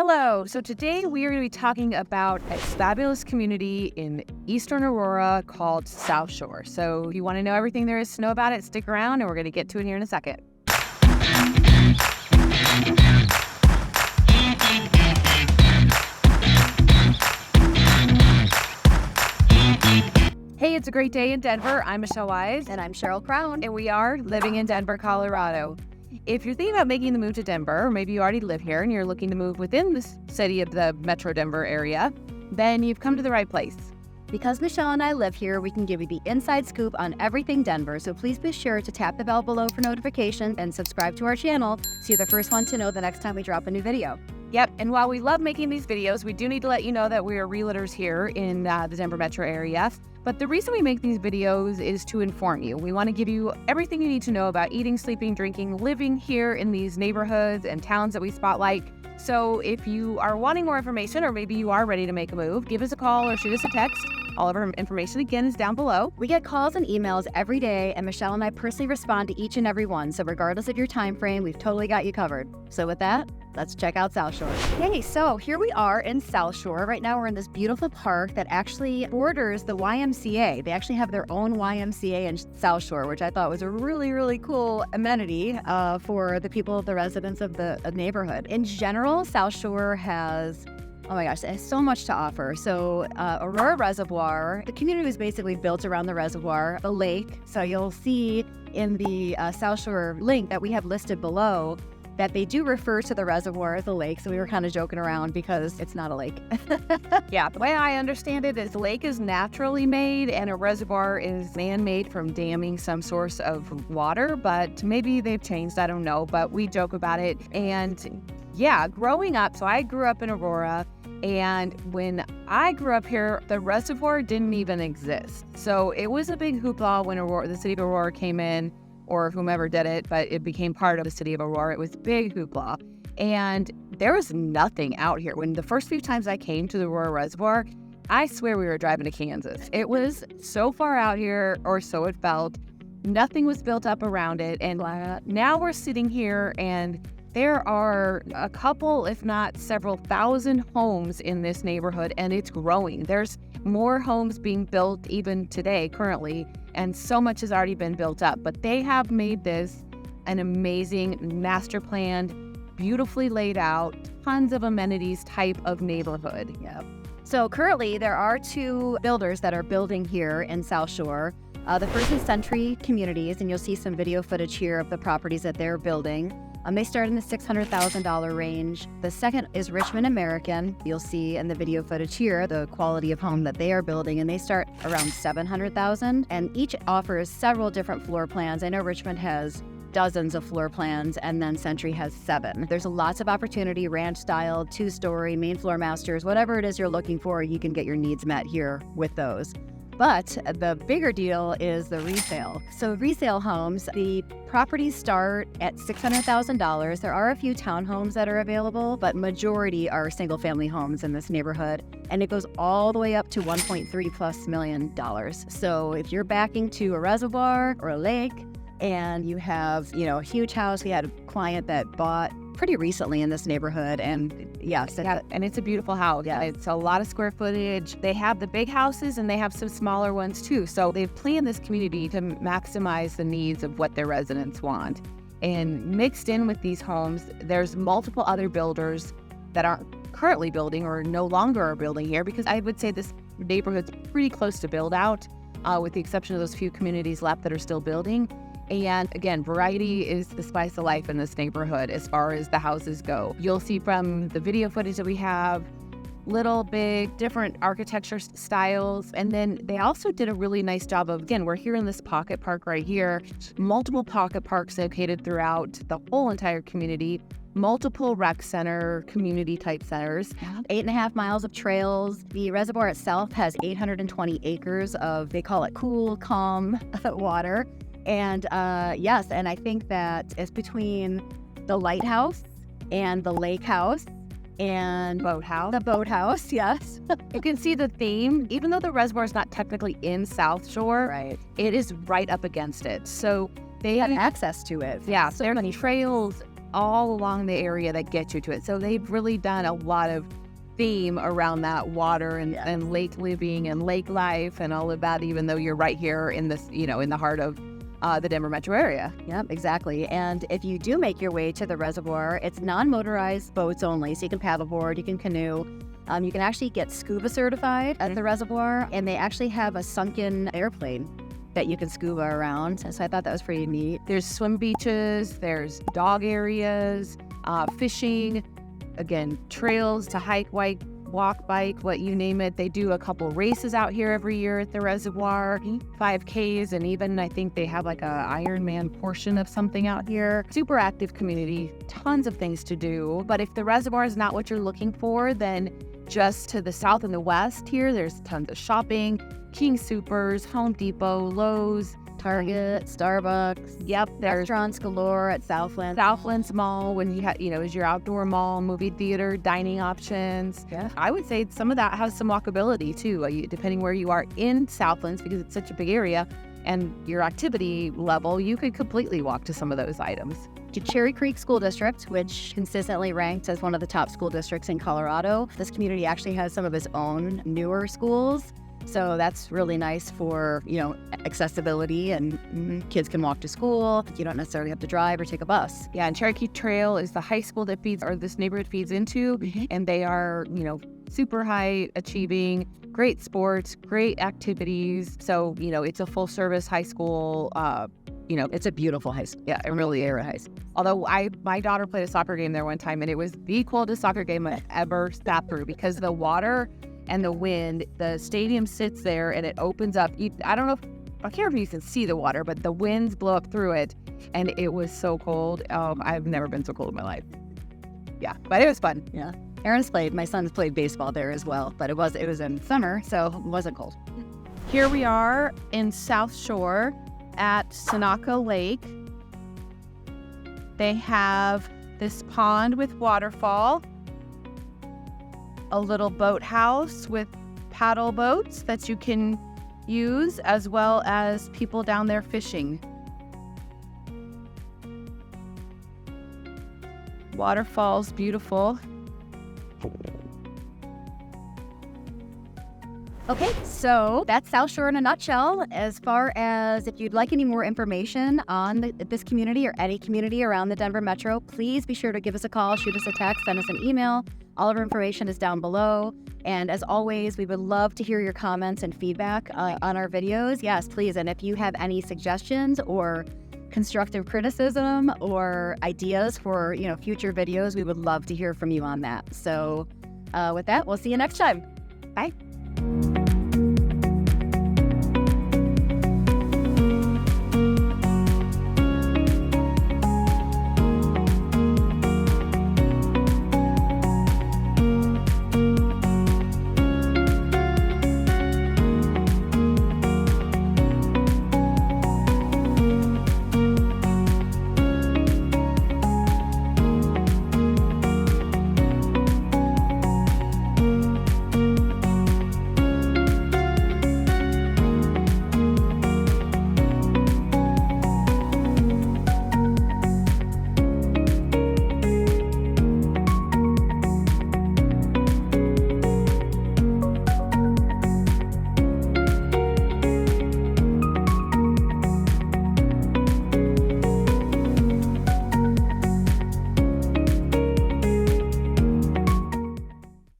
Hello, so today we are going to be talking about a fabulous community in Eastern Aurora called Southshore. So if you want to know everything there is to know about it, stick around and we're going to get to it here in a second. Hey, it's a great day in Denver. I'm Michelle Wise. And I'm Cheryl Crown. And we are living in Denver, Colorado. If you're thinking about making the move to Denver, or maybe you already live here and you're looking to move within the city of the Metro Denver area, then you've come to the right place. Because Michelle and I live here, we can give you the inside scoop on everything Denver, so please be sure to tap the bell below for notifications and subscribe to our channel so you're the first one to know the next time we drop a new video. Yep, and while we love making these videos, we do need to let you know that we are realtors here in the Denver metro area. But the reason we make these videos is to inform you. We want to give you everything you need to know about eating, sleeping, drinking, living here in these neighborhoods and towns that we spotlight. So if you are wanting more information, or maybe you are ready to make a move, give us a call or shoot us a text. All of our information, again, is down below. We get calls and emails every day, and Michelle and I personally respond to each and every one. So regardless of your time frame, we've totally got you covered. So with that, let's check out Southshore. Hey, so here we are in Southshore. Right now we're in this beautiful park that actually borders the YMCA. They actually have their own YMCA in Southshore, which I thought was a really, really cool amenity for the people, the residents of the neighborhood. In general, Southshore has, oh my gosh, it has so much to offer. So Aurora Reservoir, the community was basically built around the reservoir, the lake. So you'll see in the Southshore link that we have listed below that they do refer to the reservoir as a lake. So we were kind of joking around because it's not a lake. Yeah, the way I understand it is the lake is naturally made and a reservoir is man-made from damming some source of water, but maybe they've changed, I don't know, but we joke about it. And yeah, growing up, so I grew up in Aurora, and when I grew up here, the reservoir didn't even exist. So it was a big hoopla when the city of Aurora came in, or whomever did it, but it became part of the city of Aurora. It was big hoopla. And there was nothing out here. When the first few times I came to the Aurora Reservoir, I swear we were driving to Kansas. It was so far out here, or so it felt. Nothing was built up around it. And now we're sitting here and there are a couple, if not several thousand homes in this neighborhood, and it's growing. There's more homes being built even today, currently, and so much has already been built up. But they have made this an amazing master planned, beautifully laid out, tons of amenities type of neighborhood. Yeah. So currently there are two builders that are building here in Southshore. The first is Southshore Communities, and you'll see some video footage here of the properties that they're building. They start in the $600,000 range. The second is Richmond American. You'll see in the video footage here the quality of home that they are building, and they start around $700,000. And each offers several different floor plans. I know Richmond has dozens of floor plans, and then Century has 7. There's lots of opportunity, ranch style, 2-story, main floor masters, whatever it is you're looking for, you can get your needs met here with those. But the bigger deal is the resale. So resale homes, the properties start at $600,000. There are a few townhomes that are available, but majority are single family homes in this neighborhood. And it goes all the way up to $1.3+ million. So if you're backing to a reservoir or a lake and you have, a huge house, we had a client that bought pretty recently in this neighborhood, and yes, and it's a beautiful house. Yeah, it's a lot of square footage. They have the big houses and they have some smaller ones too. So they've planned this community to maximize the needs of what their residents want. And mixed in with these homes, there's multiple other builders that aren't currently building or no longer are building here, because I would say this neighborhood's pretty close to build out, with the exception of those few communities left that are still building. And again, variety is the spice of life in this neighborhood as far as the houses go. You'll see from the video footage that we have, little, big, different architecture styles. And then they also did a really nice job of, again, we're here in this pocket park right here, multiple pocket parks located throughout the whole entire community, multiple rec center, community type centers. 8.5 miles of trails. The reservoir itself has 820 acres of, they call it cool, calm water. And yes, and I think that it's between the lighthouse and the lake house and the boathouse, yes. You can see the theme, even though the reservoir is not technically in Southshore, right, it is right up against it. So they have access to it. Yeah, so there are trails all along the area that gets you to it. So they've really done a lot of theme around that water and lake living and lake life and all of that, even though you're right here in this, in the heart of the Denver metro area. Yep, exactly. And if you do make your way to the reservoir, it's non-motorized boats only. So you can paddleboard, you can canoe. You can actually get scuba certified at the reservoir, and they actually have a sunken airplane that you can scuba around. So I thought that was pretty neat. There's swim beaches, there's dog areas, fishing, again, trails to hike, walk, bike, what you name it. They do a couple races out here every year at the reservoir, 5Ks, and even I think they have like a Ironman portion of something out here. Super active community, tons of things to do. But if the reservoir is not what you're looking for, then just to the south and the west here, there's tons of shopping, King Soopers, Home Depot, Lowe's, Target, Starbucks. Yep, there's restaurants galore at Southlands Mall, when is your outdoor mall, movie theater, dining options. Yeah. I would say some of that has some walkability too, depending where you are in Southlands, because it's such a big area and your activity level, you could completely walk to some of those items. To Cherry Creek School District, which consistently ranked as one of the top school districts in Colorado. This community actually has some of its own newer schools. So that's really nice for, accessibility, and kids can walk to school. You don't necessarily have to drive or take a bus. Yeah, and Cherokee Trail is the high school that this neighborhood feeds into, and they are, super high achieving, great sports, great activities. So, it's a full service high school. It's a beautiful high school. Yeah, it really is. High school. Although my daughter played a soccer game there one time, and it was the coldest soccer game I've ever sat through, because the water and the wind, the stadium sits there and it opens up. I can't remember if you can see the water, but the winds blow up through it, and it was so cold. I've never been so cold in my life. Yeah, but it was fun. Yeah. My son's played baseball there as well, but it was in summer, so it wasn't cold. Here we are in South Shore at Senac Lake. They have this pond with waterfall, a little boathouse with paddle boats that you can use, as well as people down there fishing. Waterfall's beautiful. Okay, so that's South Shore in a nutshell. As far as if you'd like any more information on this community or any community around the Denver Metro, please be sure to give us a call, shoot us a text, send us an email. All of our information is down below. And as always, we would love to hear your comments and feedback on our videos. Yes, please. And if you have any suggestions or constructive criticism or ideas for future videos, we would love to hear from you on that. So with that, we'll see you next time. Bye.